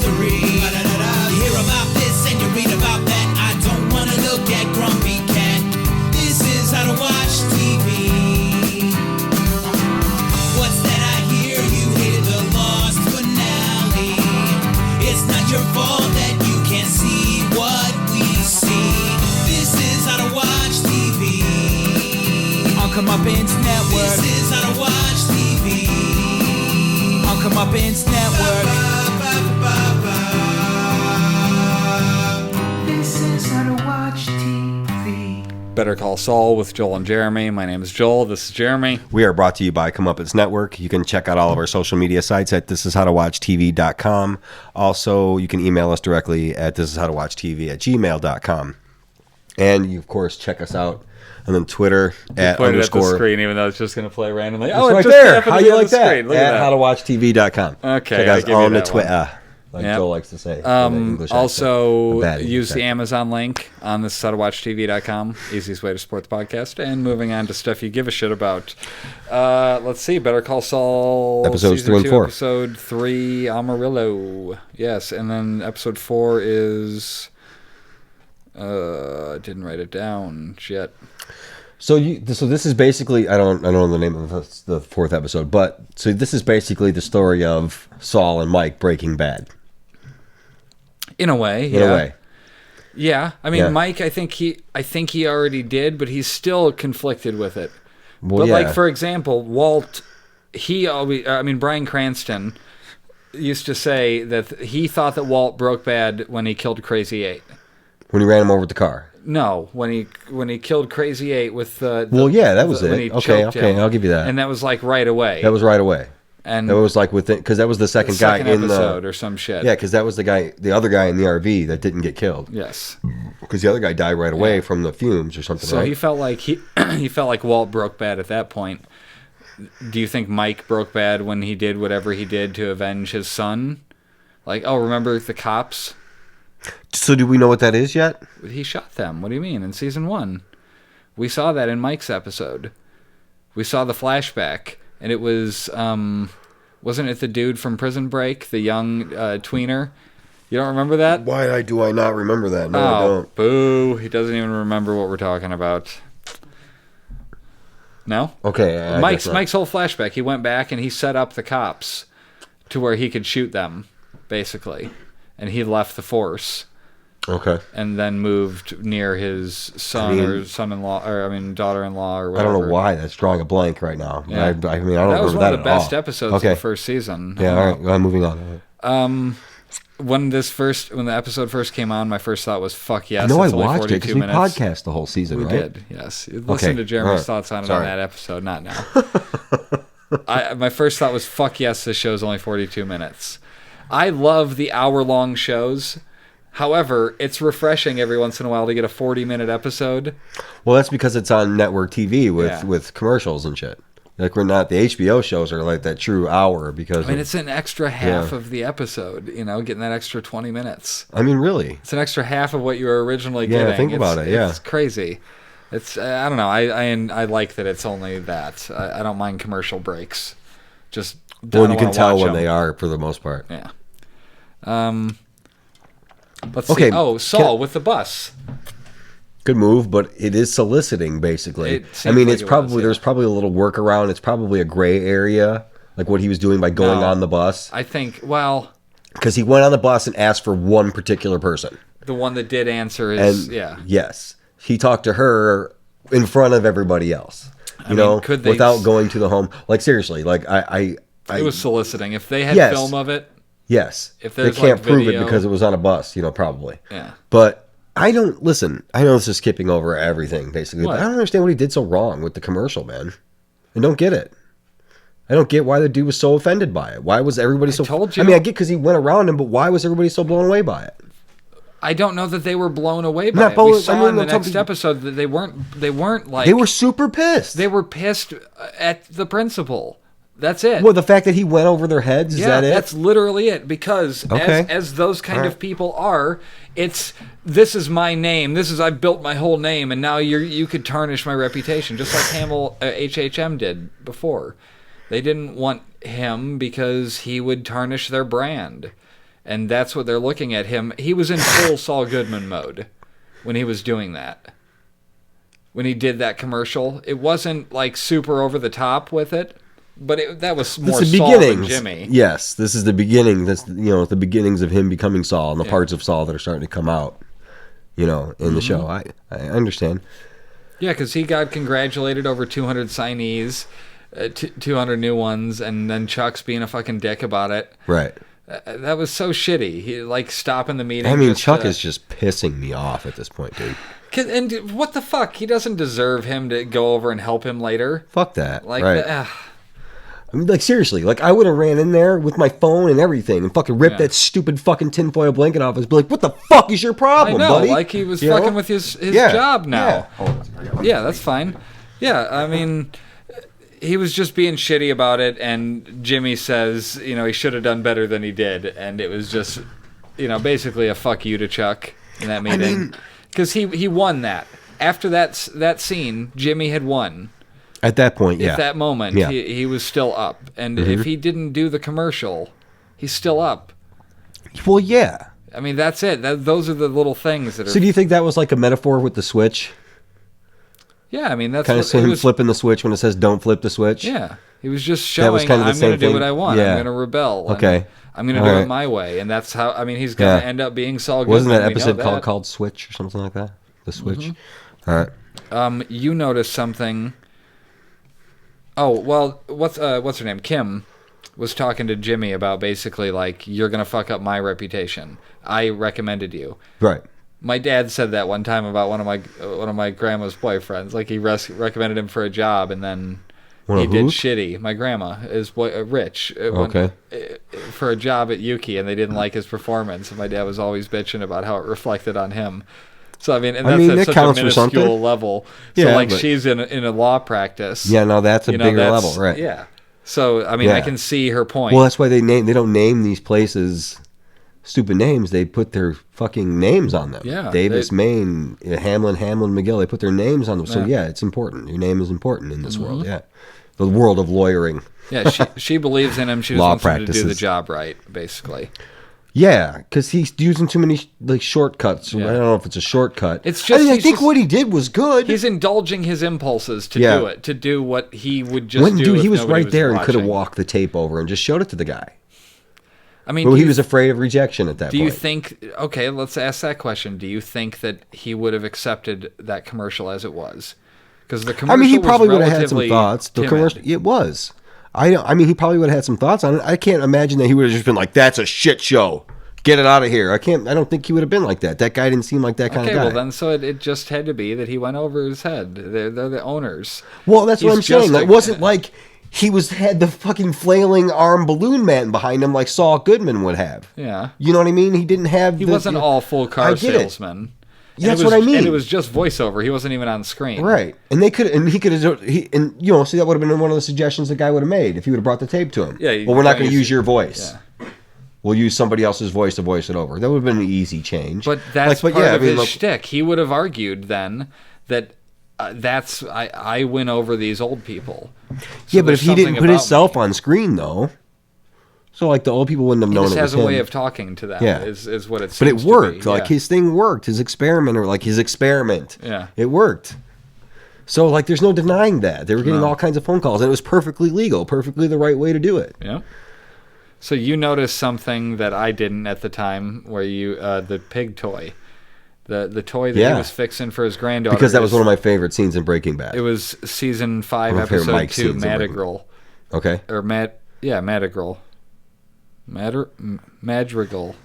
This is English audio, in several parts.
history. You hear about this and you read about that. I don't want to look at Grumpy Cat. This is how to watch TV. What's that I hear? You hated the lost finale. It's not your fault that you can't see what we see. This is how to watch TV. On Comeuppance Network. This is how to watch TV. On Comeuppance Network. This is how to watch TV. Better Call Saul with Joel and Jeremy. My name is Joel. This is Jeremy. We are brought to you by Comeuppance Network. You can check out all of our social media sites at thishishowtowatchtv.com. Also, you can email us directly at thishishowtowatchtv@gmail.com. And you, of course, check us out on then Twitter at Put underscore. it at the screen, even though it's just going to play randomly. It's Oh, right it just there. happened How to you be on like the that? screen. Look at at that. howtowatchtv.com. Okay, check us I'll give you on the that Twitter. one. Like Yep. Joel likes to say. English accent. Also, Bad English use the accent. Amazon link on this howtowatchtv.com. Easiest way to support the podcast. And moving on to stuff you give a shit about. Let's see. Better Call Saul. Episodes Season 3 and 2, 4. Episode 3, Amarillo. Yes. And then episode 4 is... I didn't write it down yet. So this is basically, I don't know the name of the fourth episode, but so this is basically the story of Saul and Mike breaking bad. In a way, In a way. Yeah, I mean, Yeah. Mike, I think he already did, but he's still conflicted with it. Well, But yeah. like, for example, Walt, Bryan Cranston used to say that he thought that Walt broke bad when he killed Crazy 8. When he ran him over with the car. No, when he killed Crazy 8 with the Well, yeah, that was when it. he Okay, choked him. I'll give you that. And that was like right away. That was right away. And that was like within, because that was the second guy in episode the or some shit. Yeah, because that was the other guy in the RV that didn't get killed. Yes. Because the other guy died right away from the fumes or something. So right? he felt like he felt like Walt broke bad at that point. Do you think Mike broke bad when he did whatever he did to avenge his son? Like, oh, remember the cops? So do we know what that is yet? He shot them. What do you mean? In season 1. We saw that in Mike's episode. We saw the flashback, and it was, wasn't it the dude from Prison Break, the young tweener? You don't remember that? Why do I not remember that? No, I don't. Boo. He doesn't even remember what we're talking about. No? Okay. Mike's whole flashback, he went back and he set up the cops to where he could shoot them, basically. And he left the force. Okay. And then moved near his son or son-in-law, daughter-in-law or whatever. I don't know why that's drawing a blank right now. Yeah. I don't that remember was one that of the at best all. episodes of the first season. Yeah, all right. Well, moving on. When the episode first came on, my first thought was, fuck yes. No, I it's only watched it 42 because we minutes. podcast the whole season, We right? did, yes. Listen to Jeremy's thoughts on it on that episode, not now. My first thought was, fuck yes, this show's only 42 minutes. I love the hour-long shows. However, it's refreshing every once in a while to get a 40-minute episode. Well, that's because it's on network TV with commercials and shit. Like, we're not, the HBO shows are like that true hour because... it's an extra half of the episode, getting that extra 20 minutes. I mean, really? It's an extra half of what you were originally getting. Yeah, think about it, yeah. It's crazy. It's, I don't know, I like that it's only that. I don't mind commercial breaks. Just Well, you can tell when they are, for the most part. Yeah. Let's see. Oh, Saul with the bus. Good move, but it is soliciting, basically. It's probably there's probably a little workaround. It's probably a gray area, like what he was doing by going on the bus. I think, because he went on the bus and asked for one particular person. The one that did answer is, Yes. He talked to her in front of everybody else, without going to the home. Like, seriously, like, it was soliciting. If they had film of it. Yes. If they can't prove it because it was on a bus, probably. Yeah. But I know this is skipping over everything, basically. What? But I don't understand what he did so wrong with the commercial, man. I don't get it. I don't get why the dude was so offended by it. Why was everybody so... told you. I mean, I get because he went around him, but why was everybody so blown away by it? I don't know that they were blown away by it. We saw in the next episode that they weren't like... They were super pissed. They were pissed at the principal. That's it. Well, the fact that he went over their heads, is that it? That's literally it. Because as those kind of people are, it's, this is my name. I've built my whole name, and now you could tarnish my reputation, just like HHM did before. They didn't want him because he would tarnish their brand. And that's what they're looking at him. He was in full Saul Goodman mode when he was doing that. When he did that commercial, it wasn't like super over the top with it, but that was more Saul than Jimmy. Yes, this is the beginning. That's the beginnings of him becoming Saul and the parts of Saul that are starting to come out. In the show. I understand. Yeah, because he got congratulated over 200 signees, 200 new ones, and then Chuck's being a fucking dick about it. Right. That was so shitty. He stopping the meeting. I mean, Chuck is just pissing me off at this point, dude. And what the fuck? He doesn't deserve him to go over and help him later. Fuck that. Like, right. I mean, like, seriously, like, I would have ran in there with my phone and everything and fucking ripped that stupid fucking tinfoil blanket off and be like, what the fuck is your problem, buddy? Like he was fucking with his job now. Yeah, that's fine. Yeah, I mean, he was just being shitty about it, and Jimmy says, he should have done better than he did, and it was just, basically a fuck you to Chuck in that meeting. Because he won that. After that scene, Jimmy had won. At that point, At that moment, he was still up. And if he didn't do the commercial, he's still up. Well, yeah. I mean, that's it. Those are the little things that are... So do you think that was like a metaphor with the switch? Yeah, I mean, that's... Kind of him flipping the switch when it says don't flip the switch? Yeah. He was just showing, I'm going to do what I want. I'm going to rebel. Okay. I'm going to do it my way. And that's how... I mean, he's going to end up being Saul Goodman. Wasn't that episode called Switch or something like that? The Switch? Mm-hmm. All right. You noticed something... Oh, well, what's her name? Kim was talking to Jimmy about basically, like, you're going to fuck up my reputation. I recommended you. Right. My dad said that one time about one of my grandma's boyfriends. Like, he recommended him for a job, and then he did shitty. My grandma is Rich. For a job at Yuki, and they didn't like his performance. And my dad was always bitching about how it reflected on him. So, that's at such a minuscule level. So, like, she's in a law practice. Yeah, no, that's a bigger level, right. Yeah. So, I can see her point. Well, that's why they don't name these places stupid names. They put their fucking names on them. Yeah. Davis, Maine, Hamlin, McGill, they put their names on them. So, it's important. Your name is important in this world, The world of lawyering. Yeah, she believes in him. She just wants him to do the job right, basically. Yeah, because he's using too many shortcuts. Yeah. I don't know if it's a shortcut. It's just. I think what he did was good. He's indulging his impulses to do it, to do what he would just do. Dude, he was right there and could have walked the tape over and just showed it to the guy. I mean, he was afraid of rejection at that point. Do you think? Okay, let's ask that question. Do you think that he would have accepted that commercial as it was? Because the commercial. He probably would have had some thoughts. The commercial, it was. He probably would have had some thoughts on it. I can't imagine that he would have just been like, "That's a shit show. Get it out of here." I don't think he would have been like that. That guy didn't seem like that kind of guy. Okay, well then, so it just had to be that he went over his head. They're the owners. Well, that's what I'm saying. It wasn't like he had the fucking flailing arm balloon man behind him like Saul Goodman would have. Yeah. You know what I mean? He didn't have. He wasn't all full car salesman. That's what I mean. And it was just voiceover. He wasn't even on screen. Right. And he could have, see, that would have been one of the suggestions the guy would have made if he would have brought the tape to him. Yeah. Well, we're not going to use your voice. Yeah. We'll use somebody else's voice to voice it over. That would have been an easy change. But that's part of his shtick. He would have argued then that I win over these old people. So but if he didn't put himself on screen, though. So, like, the old people wouldn't have known it was him. He just has a way of talking to them, is what it seems But it worked. To be. Like, his thing worked. His experiment. Yeah. It worked. So, like, there's no denying that. They were getting all kinds of phone calls, and it was perfectly legal, perfectly the right way to do it. Yeah. So you noticed something that I didn't at the time, where the pig toy. The toy that he was fixing for his granddaughter. Because that was one of my favorite scenes in Breaking Bad. It was season 5, episode 2, Madrigal. Okay. Or Madrigal. Madrigal. Madrigal.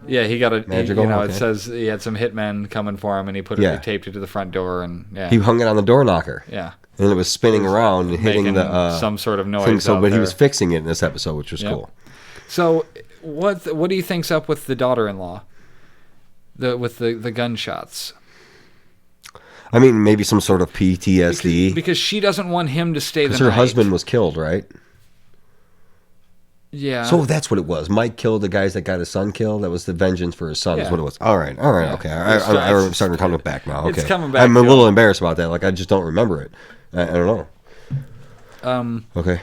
Yeah, he got Madrigal. It says he had some hitmen coming for him, and he he taped it to the front door, and he hung it on the door knocker. Yeah. And it was spinning around and hitting the some sort of noise. But he was fixing it in this episode, which was cool. So, what do you think's up with the daughter-in-law? With the gunshots. I mean, maybe some sort of PTSD. Because she doesn't want him to stay the night. Because her husband was killed, right? Yeah. So that's what it was. Mike killed the guys that got his son killed. That was the vengeance for his son. Is what it was. All right. Yeah. Okay. I'm starting to come back now. Okay. It's coming back. I'm a little embarrassed about that. Like, I just don't remember it. I don't know. Okay.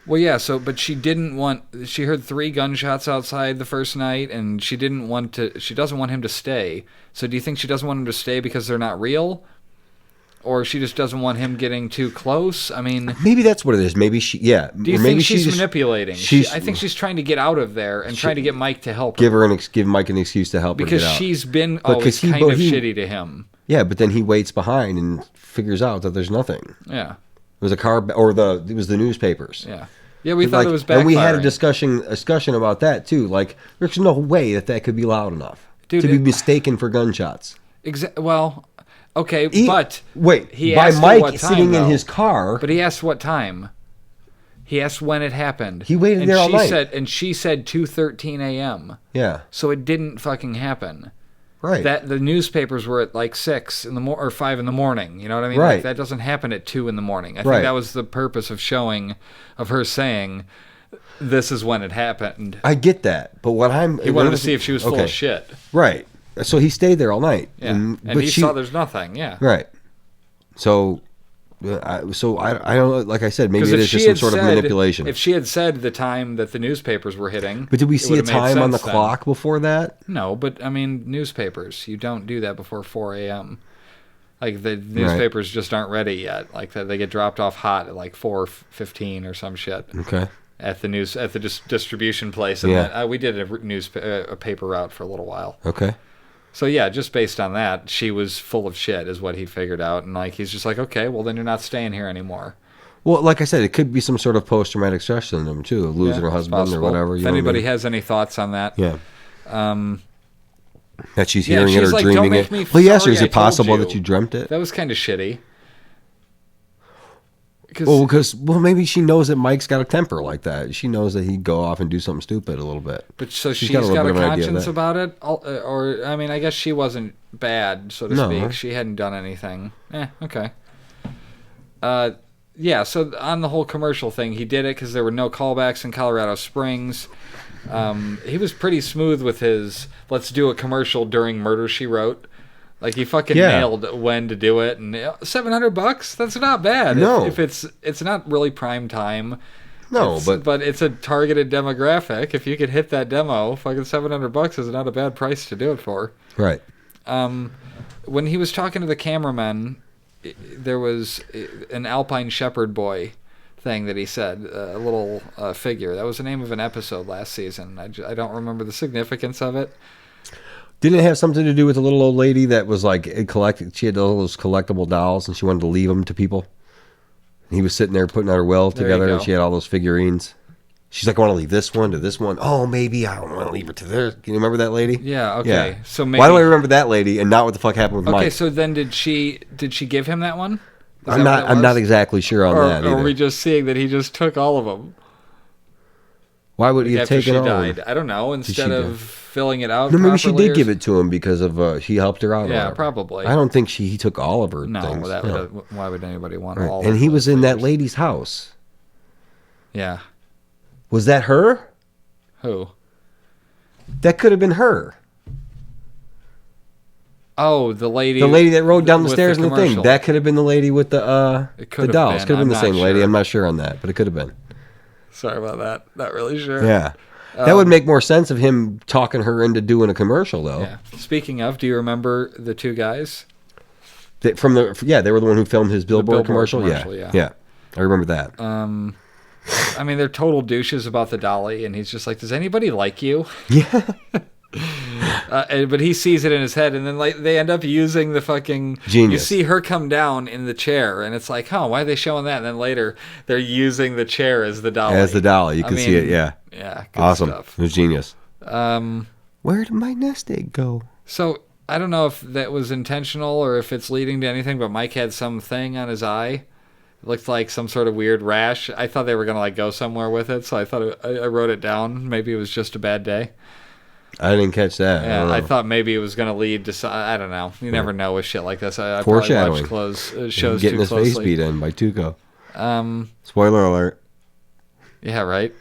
Well, yeah. So, but she didn't want. She heard 3 gunshots outside the first night, and she didn't want to. She doesn't want him to stay. So, do you think she doesn't want him to stay because they're not real, or she just doesn't want him getting too close? I mean, maybe that's what it is. Maybe she. Yeah. Do you maybe think she's just, manipulating? I think she's trying to get out of there and trying to get Mike to help her. Give Mike an excuse to help her because get out. She's been always kind of shitty to him. Yeah, but then he waits behind and figures out that there's nothing. Yeah. It was a car, or it was the newspapers. Yeah. Yeah, we thought it was backfiring. And we had a discussion about that too. Like, there's no way that could be loud enough to be mistaken for gunshots. Well, okay, but wait, he by asked Mike what time, sitting in his car. But he asked what time. He asked when it happened. He waited there all night. And she said 2:13 a.m. Yeah. So it didn't fucking happen. Right. That the newspapers were at like 6 in the or 5 in the morning. You know what I mean? Right. Like, that doesn't happen at 2 in the morning. I think that was the purpose of her saying, this is when it happened. I get that, but he wanted to see if she was full of shit. Right. So he stayed there all night. Yeah. And he saw there's nothing. Yeah. Right. So. I don't know. Like I said, maybe it is just some sort of manipulation. If she had said the time that the newspapers were hitting, but did we see a time on the clock before that? No, but I mean, newspapers. You don't do that before 4 a.m. Like the newspapers just aren't ready yet. Like they get dropped off hot at like 4:15 or some shit. Okay. At the distribution place, and we did a paper route for a little while. Okay. So yeah, just based on that, she was full of shit, is what he figured out, and like he's just like, okay, well then you're not staying here anymore. Well, like I said, it could be some sort of post-traumatic stress syndrome too, losing her husband or whatever. If anybody has any thoughts on that, that she's hearing it or like, dreaming it. Well, yes, is it possible that you dreamt it? That was kind of shitty. Because maybe she knows that Mike's got a temper like that. She knows that he'd go off and do something stupid a little bit. But so she's got a conscience about it? Or, I mean, I guess she wasn't bad, so to speak. She hadn't done anything. Okay. Yeah, so on the whole commercial thing, he did it because there were no callbacks in Colorado Springs. He was pretty smooth with his, let's do a commercial during Murder, She Wrote. Like, he fucking nailed when to do it, and $700, that's not bad. No. If it's not really prime time. No, but it's a targeted demographic. If you could hit that demo, fucking $700 is not a bad price to do it for. Right. When he was talking to the cameraman, there was an Alpine Shepherd boy thing that he said, a little figure. That was the name of an episode last season. I don't remember the significance of it. Didn't it have something to do with a little old lady that was like she had all those collectible dolls and she wanted to leave them to people? And he was sitting there putting out her will together and she had all those figurines. She's like, I want to leave this one to this one. Oh, maybe I don't want to leave her to there. Can you remember that lady? Yeah, okay. Yeah. So maybe... Why do I remember that lady and not what the fuck happened with Mike? Okay, so then did she give him that one? I'm not exactly sure on that either. Or are we just seeing that he just took all of them? Why would he have taken all of them? Died? I don't know. Instead of filling it out. No, maybe she did give it to him because of he helped her out. Yeah, probably. I don't think he took all of her things. No, why would anybody want all? And he was in that lady's house. Yeah. Was that her? Who? That could have been her. Oh, the lady. The lady that rode down the stairs in the thing. That could have been the lady with the dolls. Could have been the same lady. I'm not sure on that, but it could have been. Sorry about that. Not really sure. Yeah. That would make more sense of him talking her into doing a commercial, though. Yeah. Speaking of, do you remember the two guys? They were the one who filmed his billboard commercial. Yeah. I remember that. I mean, they're total douches about the dolly, and he's just like, "Does anybody like you?" Yeah. But he sees it in his head, and then like they end up using the fucking genius. You see her come down in the chair, and it's like, why are they showing that? And then later they're using the chair as the dolly. You can see it. Yeah. Yeah. Good awesome. Stuff. It was genius. Where did my nest egg go? So I don't know if that was intentional or if it's leading to anything, but Mike had something on his eye. It looked like some sort of weird rash. I thought they were gonna like go somewhere with it, so I thought I wrote it down. Maybe it was just a bad day. I didn't catch that. Yeah, I thought maybe it was going to lead to. I don't know. You never know with shit like this. I Foreshadowing. Probably watch shows getting too his closely. face beat in by Tuco. Spoiler alert. Yeah, right.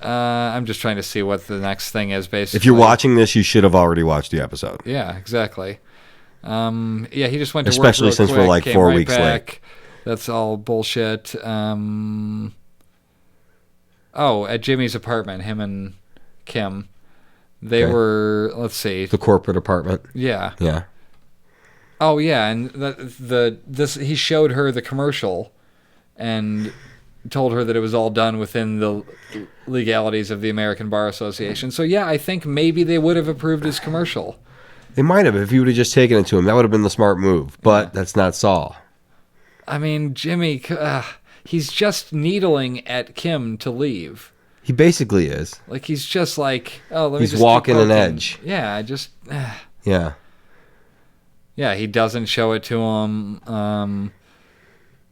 I'm just trying to see what the next thing is. Basically, if you're watching this, you should have already watched the episode. Yeah, exactly. Yeah, he just went to especially work since quick, we're like 4 weeks back. late. That's all bullshit. Oh, at Jimmy's apartment, him and Kim. They were, let's see. The corporate apartment. Yeah. Yeah. Oh, yeah, and he showed her the commercial and told her that it was all done within the legalities of the American Bar Association. So, yeah, I think maybe they would have approved his commercial. They might have if you would have just taken it to him. That would have been the smart move, but that's not Saul. I mean, Jimmy, he's just needling at Kim to leave. He basically is. Like, he's just like, oh, let me just... He's walking an edge. Yeah, I just... Yeah. Yeah, he doesn't show it to him.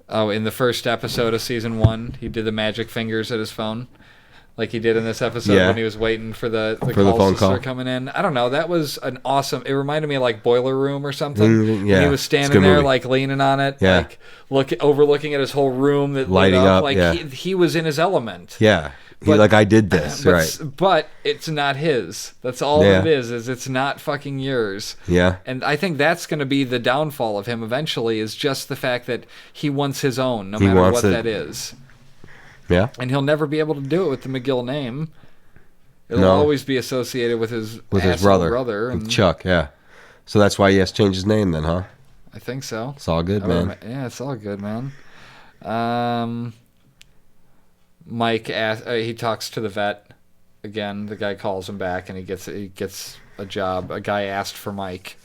In the first episode of season 1, he did the magic fingers at his phone, like he did in this episode when he was waiting for the calls to start coming in. I don't know. That was an awesome... It reminded me of, like, Boiler Room or something. Yeah. And he was standing there, like, leaning on it, like, overlooking at his whole room that lighting up. Like, he was in his element. Yeah. Like, I did this, right. But it's not his. That's all it is it's not fucking yours. Yeah. And I think that's going to be the downfall of him eventually, is just the fact that he wants his own, no matter what that is. Yeah. And he'll never be able to do it with the McGill name. It'll always be associated with his brother with Chuck, yeah. So that's why he has to change his name then, huh? I think so. It's all good, man. Yeah, it's all good, man. Mike he talks to the vet again. The guy calls him back, and he gets a job. A guy asked for Mike.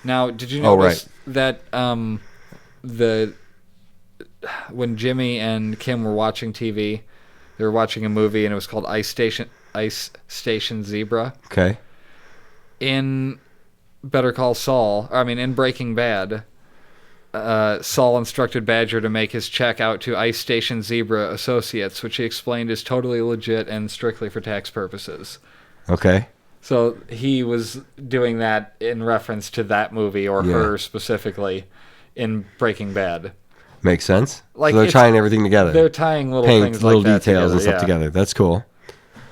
Now, did you notice that when Jimmy and Kim were watching TV, they were watching a movie, and it was called Ice Station Zebra. Okay. In Better Call Saul, in Breaking Bad, Saul instructed Badger to make his check out to Ice Station Zebra Associates, which he explained is totally legit and strictly for tax purposes. Okay. So he was doing that in reference to that movie, or her specifically, in Breaking Bad. Makes sense. Like, so they're tying everything together. They're tying little things little like that details together, and stuff together. That's cool.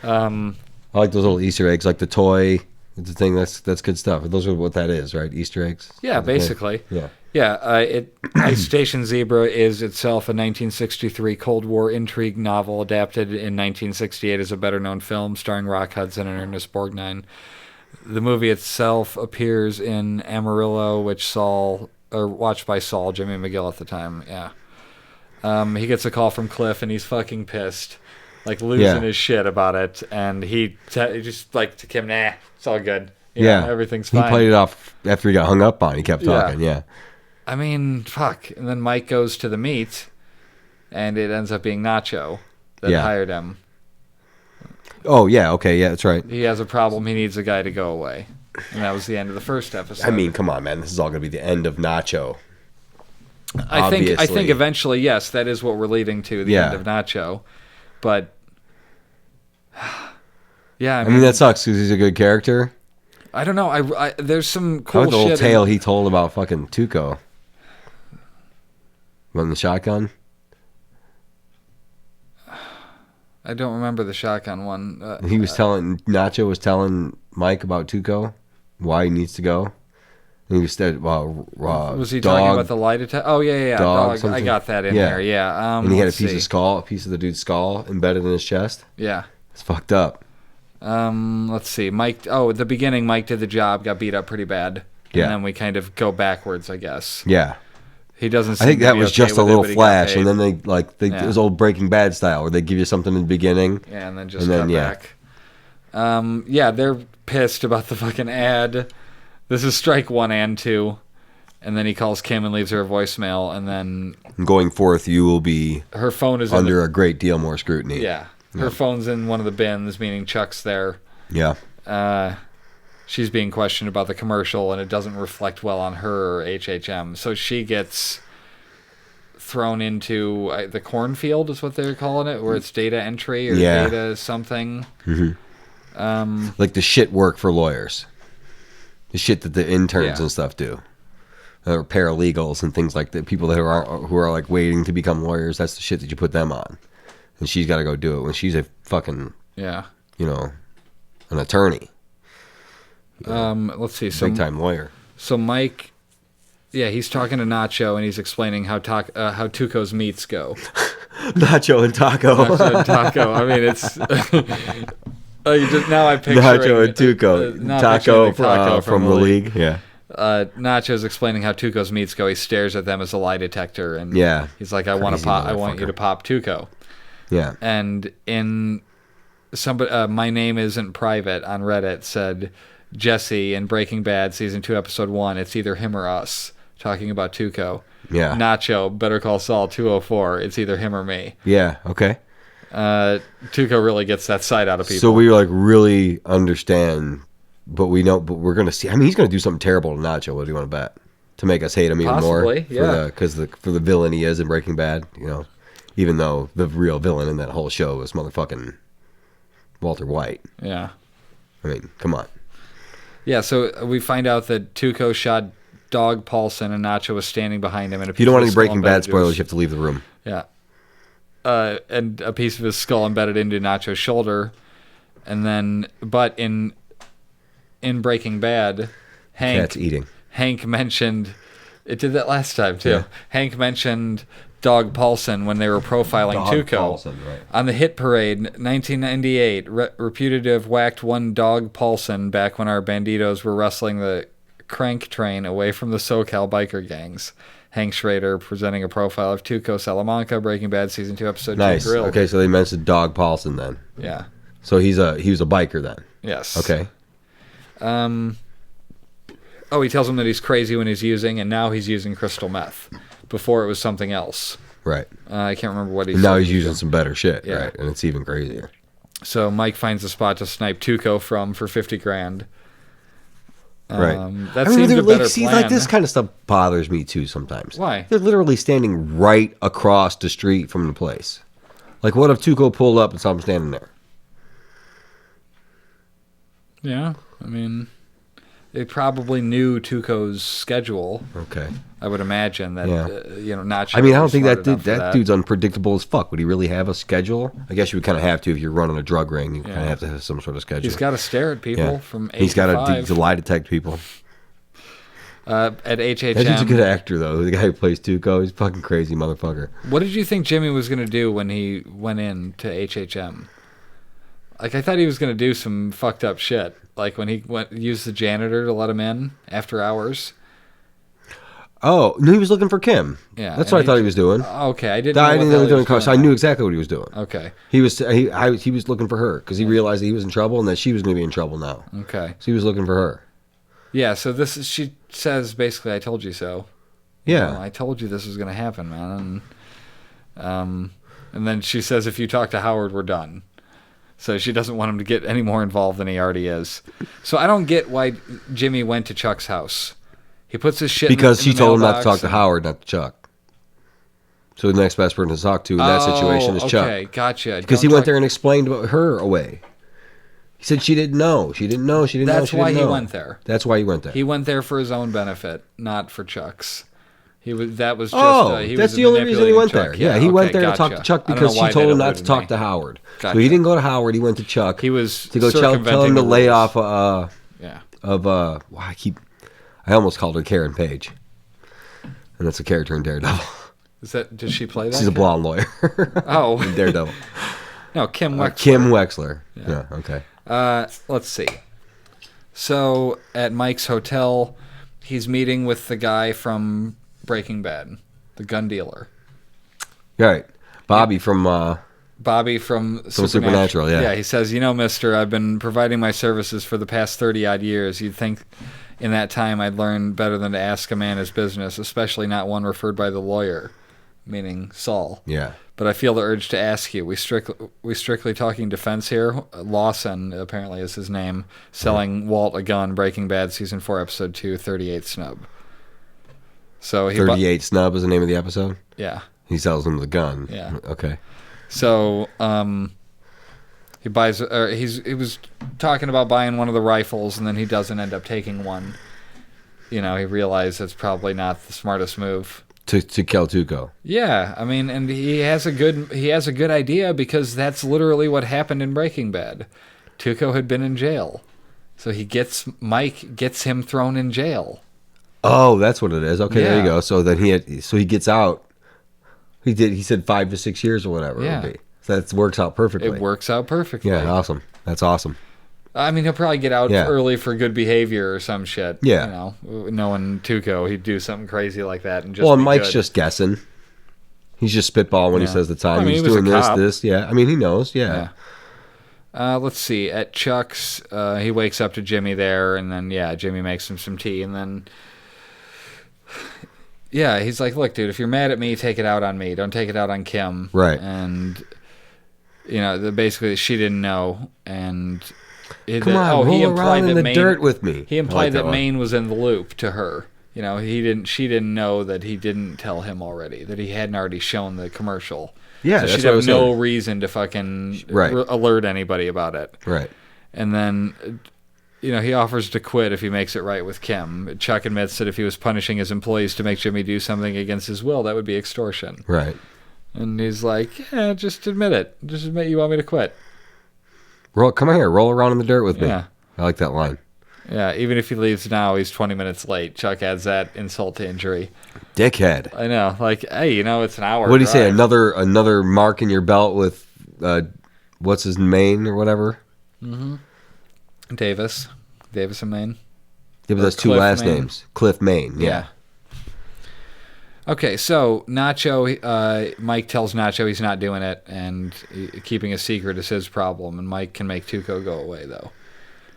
I like those little Easter eggs, like the toy. The thing that's good stuff. Those are what that is, right? Easter eggs. Yeah, basically. Yeah. Yeah. Ice Station Zebra is itself a 1963 Cold War intrigue novel adapted in 1968 as a better-known film starring Rock Hudson and Ernest Borgnine. The movie itself appears in Amarillo, watched by Saul, Jimmy McGill at the time. Yeah. He gets a call from Cliff, and he's fucking pissed, like losing his shit about it. And he just like to Kim, nah, it's all good. You know, everything's fine. He played it off after he got hung up on. He kept talking. Yeah. I mean, fuck. And then Mike goes to the meet, and it ends up being Nacho that hired him. Oh, yeah. Okay. Yeah, that's right. He has a problem. He needs a guy to go away. And that was the end of the first episode. I mean, come on, man. This is all going to be the end of Nacho. I think eventually, yes, that is what we're leading to, the end of Nacho. But, yeah. I mean, that sucks because he's a good character. I don't know. There's some cool shit. The whole tale he told about fucking Tuco. Running the shotgun? I don't remember the shotgun one. Nacho was telling Mike about Tuco, why he needs to go. And he said, was he talking about the lie detector? Oh, yeah. Dog. I got that in there, yeah. And he had a piece of the dude's skull embedded in his chest. Yeah. It's fucked up. Let's see. Mike. Oh, at the beginning, Mike did the job, got beat up pretty bad. Yeah. And then we kind of go backwards, I guess. Yeah. He doesn't. I think that was just a little flash, and then it was old Breaking Bad style, where they give you something in the beginning. Yeah, and then just cut back. They're pissed about the fucking ad. This is strike 1 and 2, and then he calls Kim and leaves her a voicemail, and then going forth, you will be her phone is under a great deal more scrutiny. Yeah, her phone's in one of the bins, meaning Chuck's there. Yeah. She's being questioned about the commercial, and it doesn't reflect well on her or HHM. So she gets thrown into the cornfield, is what they're calling it, where it's data entry or data something. Mm-hmm. Like the shit work for lawyers. The shit that the interns and stuff do. Or paralegals and things like that. People that who are like waiting to become lawyers, that's the shit that you put them on. And she's got to go do it when she's a fucking, an attorney. Let's see. Big time lawyer. So Mike, he's talking to Nacho and he's explaining how Tuco's meets go. Nacho and Taco. Nacho and Taco. I mean, it's just now I picture Nacho and Tuco. Taco from the league. Yeah. Nacho's explaining how Tuco's meats go. He stares at them as a lie detector, and he's like, "I want you to pop Tuco." Yeah. And in my name isn't private on Reddit said Jesse in Breaking Bad season 2 episode 1. It's either him or us, talking about Tuco. Yeah. Nacho, Better Call Saul 204. It's either him or me. Yeah. Okay. Tuco really gets that side out of people. So we like really understand, but we're gonna see. I mean, he's gonna do something terrible to Nacho. What do you want to bet? To make us hate him even more? Yeah. Because for the villain he is in Breaking Bad, even though the real villain in that whole show was motherfucking Walter White. Yeah. I mean, come on. Yeah, so we find out that Tuco shot Dog Paulson and Nacho was standing behind him. And if you don't want any Breaking Bad spoilers, you have to leave the room. Yeah. And a piece of his skull embedded into Nacho's shoulder. And then, but in Breaking Bad, Cat's eating. Hank mentioned, it did that last time too. Yeah. Hank mentioned Dog Paulson when they were profiling Tuco. Paulson, right. On the Hit Parade, 1998, reputed to have whacked one Dog Paulson back when our banditos were wrestling the crank train away from the SoCal biker gangs. Hank Schrader presenting a profile of Tuco Salamanca, Breaking Bad season 2 episode 2 Grilled. Okay, so they mentioned Dog Paulson then. Yeah. So he was a biker then. Yes. Okay. He tells him that he's crazy when he's using, and now he's using crystal meth. Before it was something else. Right. I can't remember what he said. Now he's using some better shit, yeah. Right? And it's even crazier. So Mike finds a spot to snipe Tuco from for $50,000. Right. That seems a better plan. Like this kind of stuff bothers me too sometimes. Why? They're literally standing right across the street from the place. Like, what if Tuco pulled up and saw him standing there? Yeah, I mean, they probably knew Tuco's schedule. Okay. I would imagine that, Nacho. I mean, I don't think that dude's unpredictable as fuck. Would he really have a schedule? I guess you would kind of have to if you're running a drug ring. You kind of have to have some sort of schedule. He's got to stare at people from 8 to 5. He's got to lie detect people. At HHM. That dude's a good actor, though. The guy who plays Tuco, he's a fucking crazy motherfucker. What did you think Jimmy was going to do when he went in to HHM? Like, I thought he was going to do some fucked up shit. Like, when he used the janitor to let him in after hours. Oh, no, he was looking for Kim. Yeah. That's what I thought he was doing. Okay, I didn't know he was doing. doing. I knew exactly what he was doing. Okay. He was looking for her because he realized that he was in trouble and that she was going to be in trouble now. Okay. So he was looking for her. Yeah, so she says basically, I told you so. Yeah. I told you this was going to happen, man. And then she says, if you talk to Howard, we're done. So she doesn't want him to get any more involved than he already is. So I don't get why Jimmy went to Chuck's house. He puts his shit because in she told him not to talk to Howard, not to Chuck. So the next best person to talk to in that situation is Chuck. Okay, gotcha. Because he went there and explained her away. He said she didn't know. She didn't know. That's why he went there. That's why he went there. He went there for his own benefit, not for Chuck's. That was just. That's the only reason he went there. Yeah, he went there to talk to Chuck because she told him not to talk to Howard. Gotcha. So he didn't go to Howard. He went to Chuck. He was to go tell him to lay off. I almost called her Karen Page, and that's a character in Daredevil. Does she play that? She's a blonde lawyer. Oh, in Daredevil. No, Kim Wexler. Kim Wexler. Yeah. Okay. Let's see. So at Mike's hotel, he's meeting with the guy from Breaking Bad, the gun dealer. Right. Bobby from Supernatural. Yeah. Yeah, he says, mister, I've been providing my services for the past 30-odd years. You'd think in that time I'd learn better than to ask a man his business, especially not one referred by the lawyer, meaning Saul. Yeah. But I feel the urge to ask you. We strictly talking defense here. Lawson, apparently is his name, selling Walt a gun, Breaking Bad Season 4, Episode 2, 38 Snub. So 38 Snub is the name of the episode? Yeah. He sells him the gun. Yeah. Okay. So he buys. He was talking about buying one of the rifles, and then he doesn't end up taking one. He realized it's probably not the smartest move to kill Tuco. Yeah, I mean, and he has a good idea because that's literally what happened in Breaking Bad. Tuco had been in jail, so Mike gets him thrown in jail. Oh, that's what it is. Okay, yeah. There you go. So then he gets out He did. He said 5 to 6 years or whatever it would be. So that works out perfectly. It works out perfectly. Yeah, awesome. That's awesome. I mean, he'll probably get out early for good behavior or some shit. Yeah. You know, knowing Tuco, he'd do something crazy like that and just. Well, and Mike's just guessing. He's just spitballing when he says the time. I mean, he's doing this. Yeah. I mean, he knows. Yeah. Let's see. At Chuck's, he wakes up to Jimmy there, and then Jimmy makes him some tea, and then. Yeah, he's like, look, dude, if you're mad at me, take it out on me. Don't take it out on Kim. Right. And, basically, she didn't know. And roll around in the dirt with me. He implied that Maine was in the loop to her. She didn't know that he didn't tell him already, that he hadn't already shown the commercial. Yeah, so she'd have no reason to fucking alert anybody about it. Right. And then... he offers to quit if he makes it right with Kim. Chuck admits that if he was punishing his employees to make Jimmy do something against his will, that would be extortion. Right. And he's like, yeah, just admit it. Just admit you want me to quit. Come here, roll around in the dirt with me. Yeah. I like that line. Yeah, even if he leaves now, he's 20 minutes late. Chuck adds that insult to injury. Dickhead. I know. Like, hey, it's an hour. What do you say? Another mark in your belt with, what's his name or whatever? Mm-hmm. Davis and Maine. Yeah, but that's two last names. Cliff Maine, yeah. Okay, so Nacho, Mike tells Nacho he's not doing it, and keeping a secret is his problem, and Mike can make Tuco go away, though.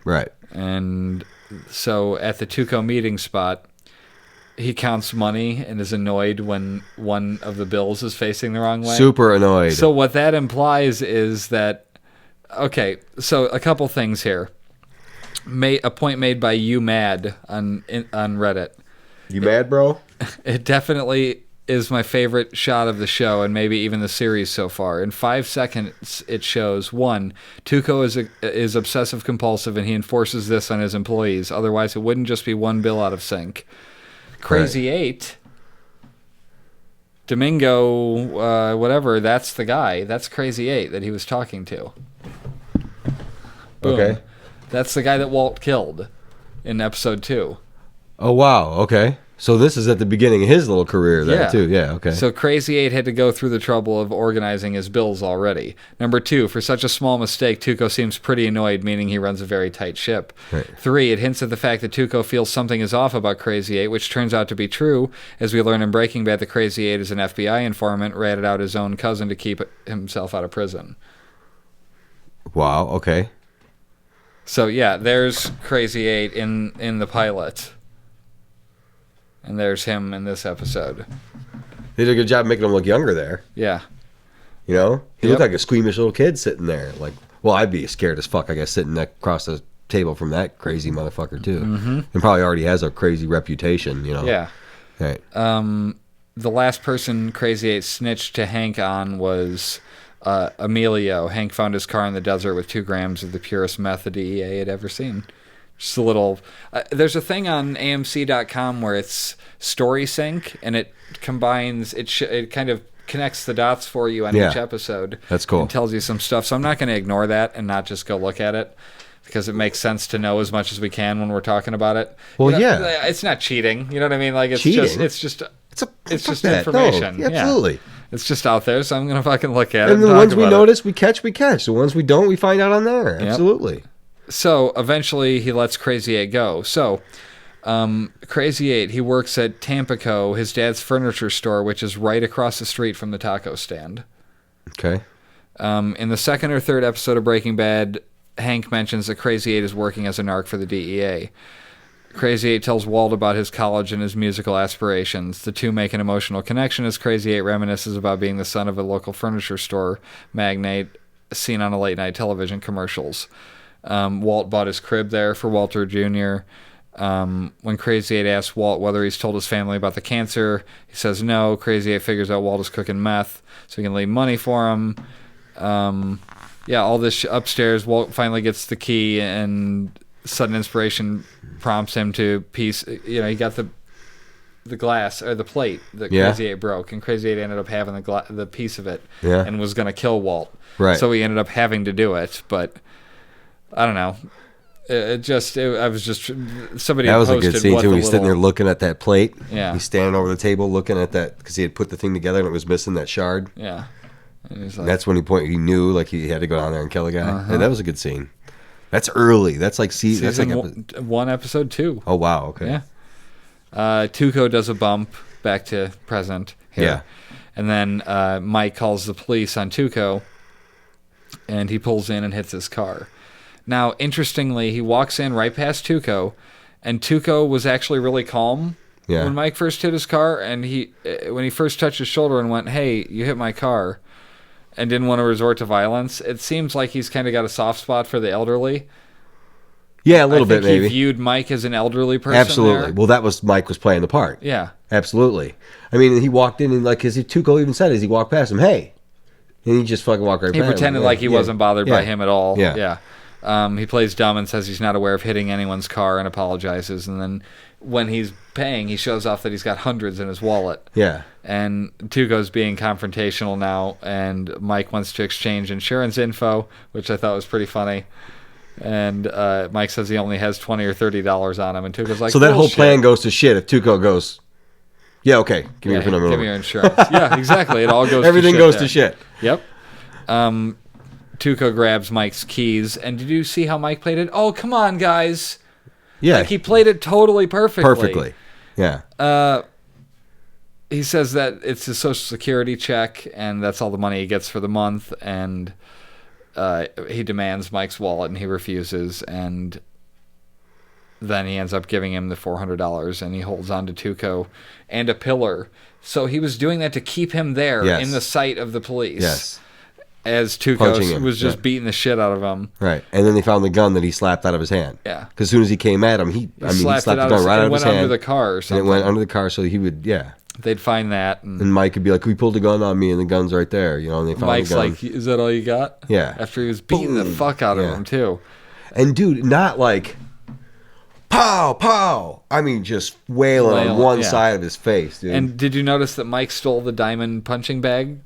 Right. And so at the Tuco meeting spot, he counts money and is annoyed when one of the bills is facing the wrong way. Super annoyed. So what that implies is that... Okay, so a couple things here. A point made by You Mad on Reddit. You mad, bro? It definitely is my favorite shot of the show and maybe even the series so far. In 5 seconds, it shows, 1, Tuco is obsessive compulsive and he enforces this on his employees. Otherwise, it wouldn't just be one bill out of sync. Crazy 8, Domingo, whatever, that's the guy. That's Crazy 8 that he was talking to. Boom. Okay. That's the guy that Walt killed in episode 2. Oh, wow. Okay. So this is at the beginning of his little career there, too. Yeah, okay. So Crazy 8 had to go through the trouble of organizing his bills already. Number 2, for such a small mistake, Tuco seems pretty annoyed, meaning he runs a very tight ship. Right. 3, it hints at the fact that Tuco feels something is off about Crazy 8, which turns out to be true. As we learn in Breaking Bad, the Crazy 8 is an FBI informant, ratted out his own cousin to keep himself out of prison. Wow, okay. So, there's Crazy 8 in the pilot. And there's him in this episode. They did a good job making him look younger there. Yeah. He looked like a squeamish little kid sitting there. Like, well, I'd be scared as fuck, I guess, sitting across the table from that crazy motherfucker, too. Mm-hmm. And probably already has a crazy reputation, Yeah. Right. The last person Crazy 8 snitched to Hank on was... Amarillo. Hank found his car in the desert with 2 grams of the purest meth the DEA had ever seen. Just a little... there's a thing on AMC.com where it's story sync, and it combines... It kind of connects the dots for you on each episode. That's cool. And tells you some stuff. So I'm not going to ignore that and not just go look at it, because it makes sense to know as much as we can when we're talking about it. Well, it's not cheating. You know what I mean? Like, it's cheating? It's just That. information. No, absolutely. Yeah. It's just out there, so I'm going to fucking look at it. And the ones we notice, we catch. The ones we don't, we find out on there. Yep. Absolutely. So eventually he lets Crazy 8 go. So Crazy 8, he works at Tampico, his dad's furniture store, which is right across the street from the taco stand. Okay. In the second or third episode of Breaking Bad, Hank mentions that Crazy 8 is working as a narc for the DEA. Crazy 8 tells Walt about his college and his musical aspirations. The two make an emotional connection as Crazy 8 reminisces about being the son of a local furniture store magnate seen on a late-night television commercials. Walt bought his crib there for Walter Jr. When Crazy 8 asks Walt whether he's told his family about the cancer, he says no. Crazy 8 figures out Walt is cooking meth so he can leave money for him. All this upstairs, Walt finally gets the key, and sudden inspiration prompts him to piece. He got the glass or the plate that Crazy 8 broke, and Crazy 8 ended up having the piece of it, and was going to kill Walt. Right. So he ended up having to do it, but I don't know. I was just somebody. That had was a posted good scene what too. the He's sitting there looking at that plate. Yeah. He's standing over the table looking at that because he had put the thing together and it was missing that shard. Yeah. And he's like, And that's when he knew like he had to go down there and kill a guy. Yeah, that was a good scene. That's early. That's like season that's like 1, episode 2. Oh wow. Okay. Yeah. Tuco does a bump back to present here. Yeah. And then Mike calls the police on Tuco, and he pulls in and hits his car. Now, interestingly, he walks in right past Tuco, and Tuco was actually really calm when Mike first hit his car, and when he first touched his shoulder and went, "Hey, you hit my car," and didn't want to resort to violence. It seems like he's kind of got a soft spot for the elderly. Yeah, a little bit maybe. He viewed Mike as an elderly person. Absolutely. There. Well, that was Mike was playing the part. Yeah. Absolutely. I mean, he walked in and like as Tuco even said as he walked past him, "Hey," and he just fucking walked right past him. He pretended like he wasn't bothered by him at all. Yeah. He plays dumb and says he's not aware of hitting anyone's car and apologizes. And then when he's paying, he shows off that he's got hundreds in his wallet. Yeah. And Tuco's being confrontational now, and Mike wants to exchange insurance info, which I thought was pretty funny. And Mike says he only has $20 or $30 on him, and Tuco's like, so that whole plan goes to shit if Tuco goes, "Yeah, okay, give me your number. Give me your insurance." Yeah, exactly. It all goes. Everything goes to shit. Yep. Tuco grabs Mike's keys, and did you see how Mike played it? Oh, come on, guys! Yeah, like he played it totally perfectly. Perfectly. Yeah. He says that it's his Social Security check, and that's all the money he gets for the month, and he demands Mike's wallet, and he refuses, and then he ends up giving him the $400, and he holds on to Tuco and a pillar. So he was doing that to keep him there in the sight of the police. Yes. As Tuco was just beating the shit out of him. Right. And then they found the gun that he slapped out of his hand. Yeah. Because as soon as he came at him, he slapped the gun right out of his hand. It went under the car or something. And it went under the car so he would, They'd find that. And Mike could be like, "We pulled a gun on me and the gun's right there." You know, and they found Mike's the gun. like, "Is that all you got?" Yeah. After he was beating the fuck out of him, too. And dude, not like, pow, pow. I mean, just wailing on one side of his face, dude. And did you notice that Mike stole the diamond punching bag?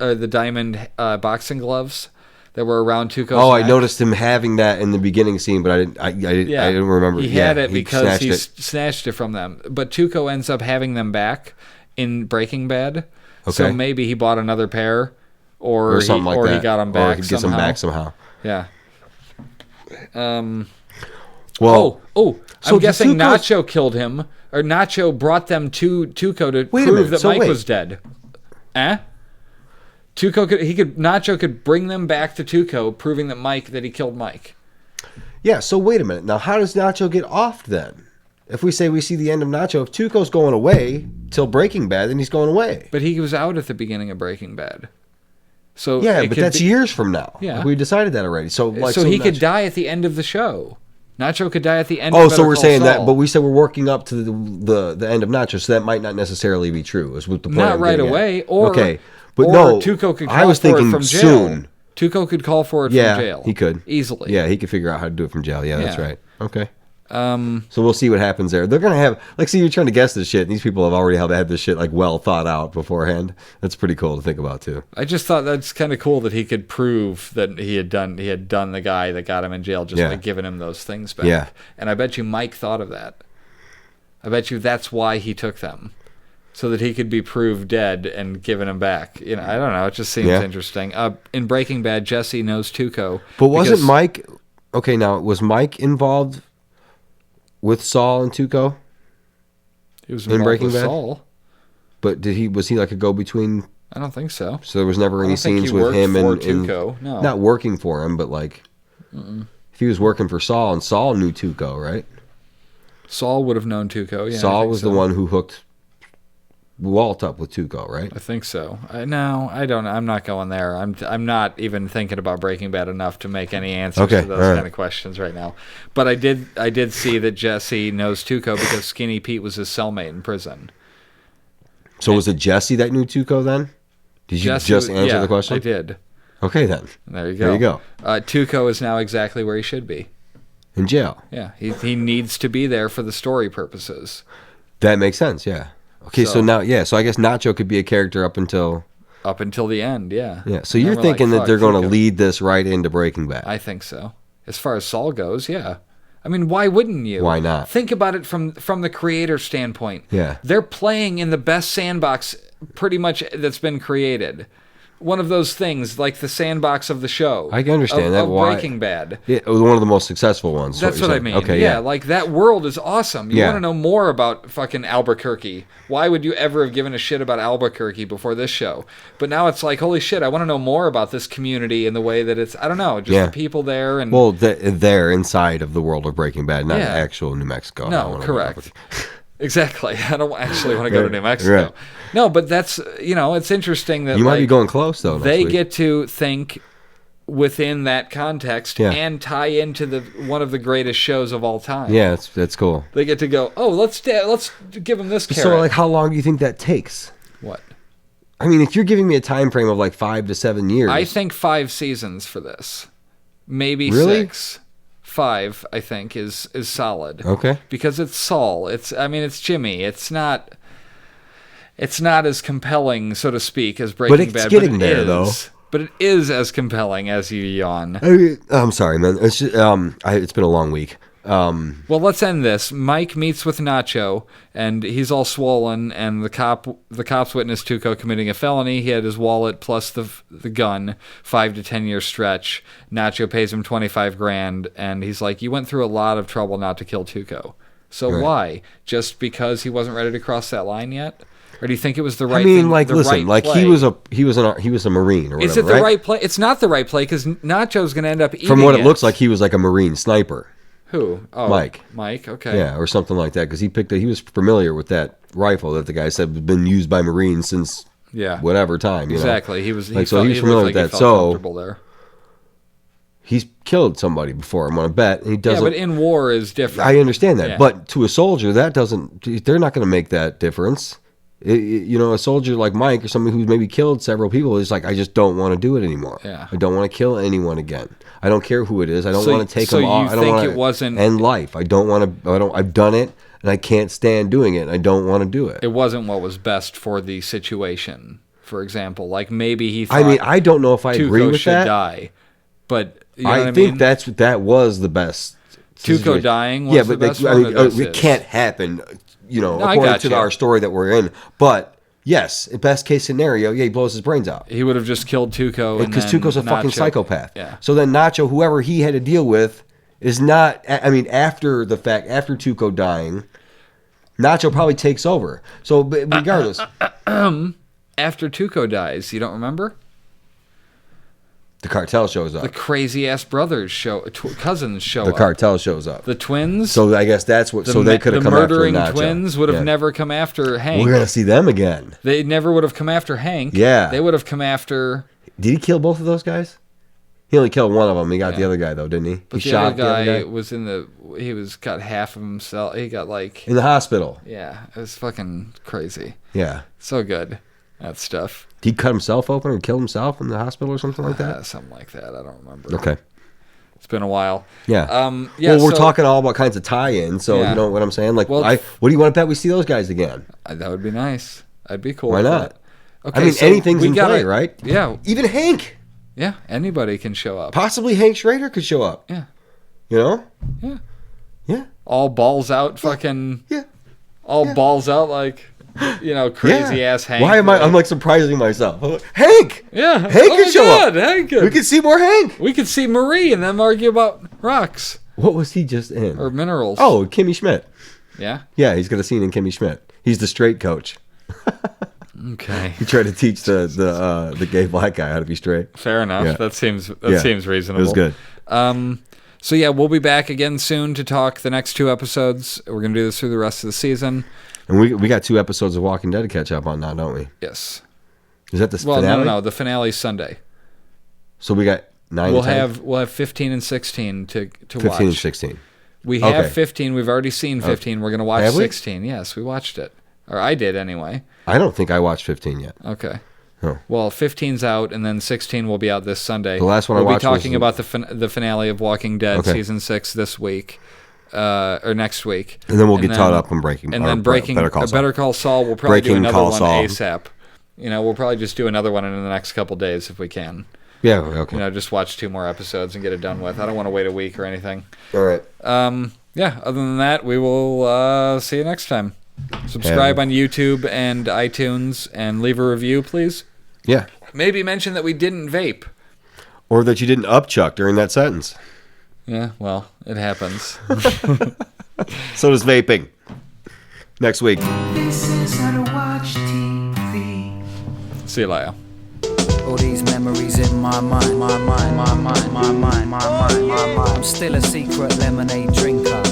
Or the diamond boxing gloves that were around Tuco's neck? I noticed him having that in the beginning scene, but I didn't remember. He had it because he snatched it from them. But Tuco ends up having them back in Breaking Bad. Okay. So maybe he bought another pair, or something like that. He got them back. Or he gets them back somehow. Yeah. Well. I'm guessing Nacho killed him, or Nacho brought them to Tuco to prove that Mike was dead. Nacho could bring them back to Tuco, proving that he killed Mike. Yeah, so wait a minute. Now, how does Nacho get off then? If we say we see the end of Nacho, if Tuco's going away till Breaking Bad, then he's going away. But he was out at the beginning of Breaking Bad. So yeah, but that's years from now. Yeah. Like, we decided that already. So he could die at the end of the show. Nacho could die at the end of Better so we're Call saying Saul. that, but we said we're working up to the end of Nacho, so that might not necessarily be true. Is what the point not right away, but Tuco could call for it from jail. Soon. Tuco could call for it from jail. He could easily. Yeah, he could figure out how to do it from jail. Yeah, that's right. Okay. So we'll see what happens there. They're gonna have you're trying to guess this shit, and these people have already had this shit like well thought out beforehand. That's pretty cool to think about too. I just thought that's kind of cool that he could prove that he had done the guy that got him in jail just by giving him those things back. Yeah. And I bet you Mike thought of that. I bet you that's why he took them. So that he could be proved dead and given him back. You know, I don't know. It just seems interesting. In Breaking Bad, Jesse knows Tuco. But wasn't Mike... Okay, now, was Mike involved with Saul and Tuco? He was involved with Saul. But was he like a go-between? I don't think so. So there was never any scenes with him and Tuco. No. Not working for him, but like... If he was working for Saul, and Saul knew Tuco, right? Saul would have known Tuco, yeah. Saul was the one who hooked Walt up with Tuco, right? I think so. No, I don't. I'm not going there. I'm not even thinking about Breaking Bad enough to make any answers to those kind of questions right now. But I did see that Jesse knows Tuco because Skinny Pete was his cellmate in prison. So was it Jesse that knew Tuco then? Did you just answer the question? I did. Okay then. There you go. There you go. Tuco is now exactly where he should be. In jail. Yeah, he needs to be there for the story purposes. That makes sense. Yeah. Okay, so now, so I guess Nacho could be a character up until the end, yeah. Yeah, so you're thinking that they're going to lead this right into Breaking Bad. I think so. As far as Saul goes, yeah. I mean, why wouldn't you? Why not? Think about it from the creator standpoint. Yeah. They're playing in the best sandbox pretty much that's been created. One of those things, like the sandbox of the show. I can understand that. Of Breaking Bad. Yeah, it was one of the most successful ones. That's what I mean. Okay, yeah, like that world is awesome. You Yeah. want to know more about fucking Albuquerque. Why would you ever have given a shit about Albuquerque before this show? But now it's like, holy shit, I want to know more about this community and the way that it's, I don't know, just the people there. And well, they're inside of the world of Breaking Bad, not Yeah. actual New Mexico. No, correct. Exactly. I don't actually want to go to New Mexico. Right. No, but that's, it's interesting that You might be going close, though. They get to think within that context and tie into one of the greatest shows of all time. Yeah, that's cool. They get to go, let's give them this carrot. So, like, how long do you think that takes? What? I mean, if you're giving me a time frame of like 5 to 7 years. I think 5 seasons for this. Maybe really? 6. 5, I think, is solid. Okay. Because it's Saul. It's Jimmy. It's not as compelling, so to speak, as Breaking Bad. But it's getting there, though. But it is as compelling as you yawn. I'm sorry, man. It's just, it's been a long week. Well, let's end this. Mike meets with Nacho, and he's all swollen, and the cops witnessed Tuco committing a felony. He had his wallet plus the gun, 5 to 10 year stretch. Nacho pays him $25,000, and he's like, "You went through a lot of trouble not to kill Tuco. So why? Just because he wasn't ready to cross that line yet?" Or do you think it was the right? I mean, thing, listen, right play? he was a Marine or whatever. Is it the right? right play? It's not the right play because Nacho's going to end up eating From what it looks like, he was like a Marine sniper. Who? Oh, Mike. Mike. Okay. Yeah, or something like that, because he was familiar with that rifle that the guy said had been used by Marines since whatever time. Exactly. He was. He's familiar with that. So there. He's killed somebody before. I'm gonna bet. And he doesn't. Yeah, but in war is different. I understand that, Yeah. but to a soldier, that doesn't. They're not going to make that difference. A soldier like Mike or somebody who's maybe killed several people is like, I just don't want to do it anymore. Yeah. I don't want to kill anyone again. I don't care who it is. I don't want to take them off. So you think it wasn't end life. I don't want to. I've done it, and I can't stand doing it. And I don't want to do it. It wasn't what was best for the situation. For example, like maybe he thought. I mean, I don't know if I agree with should that. Die, but you know I think that was the best. Tuco dying was the best. It can't happen. According to our story that we're in. But yes, best case scenario, he blows his brains out. He would have just killed Tuco. Because Tuco's a fucking psychopath. Yeah. So then Nacho, whoever he had to deal with, is not. I mean, after the fact, after Tuco dying, Nacho probably takes over. So regardless. After Tuco dies, you don't remember? The cartel shows up. The crazy ass brothers cousins show up. The cartel shows up. The twins. So I guess that's what. So they could have come after Nacho. The murdering twins would have never come after Hank. We're gonna see them again. They never would have come after Hank. Yeah. They would have come after. Did he kill both of those guys? He only killed one of them. He got the other guy though, didn't he? But He the shot other guy the other guy. was got half of himself. He got like in the hospital. Yeah, it was fucking crazy. Yeah. So good. That stuff. Did he cut himself open or kill himself in the hospital or something like that? Something like that. I don't remember. Okay. It's been a while. Yeah. Well, we're talking all about kinds of tie-ins, so you know what I'm saying? Like, what do you want to bet we see those guys again? That would be nice. I'd be cool. Why with not? That. Okay, I mean, anything's in play, right? Yeah. Even Hank. Yeah, anybody can show up. Possibly Hank Schrader could show up. Yeah. You know? Yeah. Yeah. All balls out, fucking. Yeah. All balls out, like. Crazy ass Hank. Why am I'm like surprising myself. I'm like, Hank! Yeah. Hank could show up. Hank We could see more Hank. We could see Marie and them argue about rocks. What was he just in? Or minerals. Oh, Kimmy Schmidt. Yeah? Yeah, he's got a scene in Kimmy Schmidt. He's the straight coach. Okay. He tried to teach the gay black guy how to be straight. Fair enough. Yeah. That seems reasonable. It was good. So yeah, we'll be back again soon to talk the next 2 episodes. We're gonna do this through the rest of the season. And we got 2 episodes of Walking Dead to catch up on now, don't we? Yes. Is that the finale? No. The finale's Sunday. So we got 9. We'll have 15 and 16 to 15 watch. and 16. We have 15. We've already seen 15. We're gonna watch have we? 16. Yes, we watched it, or I did anyway. I don't think I watched 15 yet. Okay. Oh. Well, 15's out, and then 16 will be out this Sunday. The last one I we'll watched be talking was about the finale of Walking Dead season 6 this week. Or next week, and then we'll get caught up on Better Call Saul. We'll probably do another one Saul. ASAP. We'll probably just do another one in the next couple days if we can. Yeah, okay. Just watch 2 more episodes and get it done with. I don't want to wait a week or anything. All right. Yeah, other than that, we will see you next time. Subscribe on YouTube and iTunes and leave a review, please. Yeah. Maybe mention that we didn't vape. Or that you didn't upchuck during that sentence. Yeah, well, it happens. So does vaping. Next week. This is how to watch TV. See you later. All these memories in my mind, my mind, my mind, my mind, my mind, my mind. I'm still a secret lemonade drinker.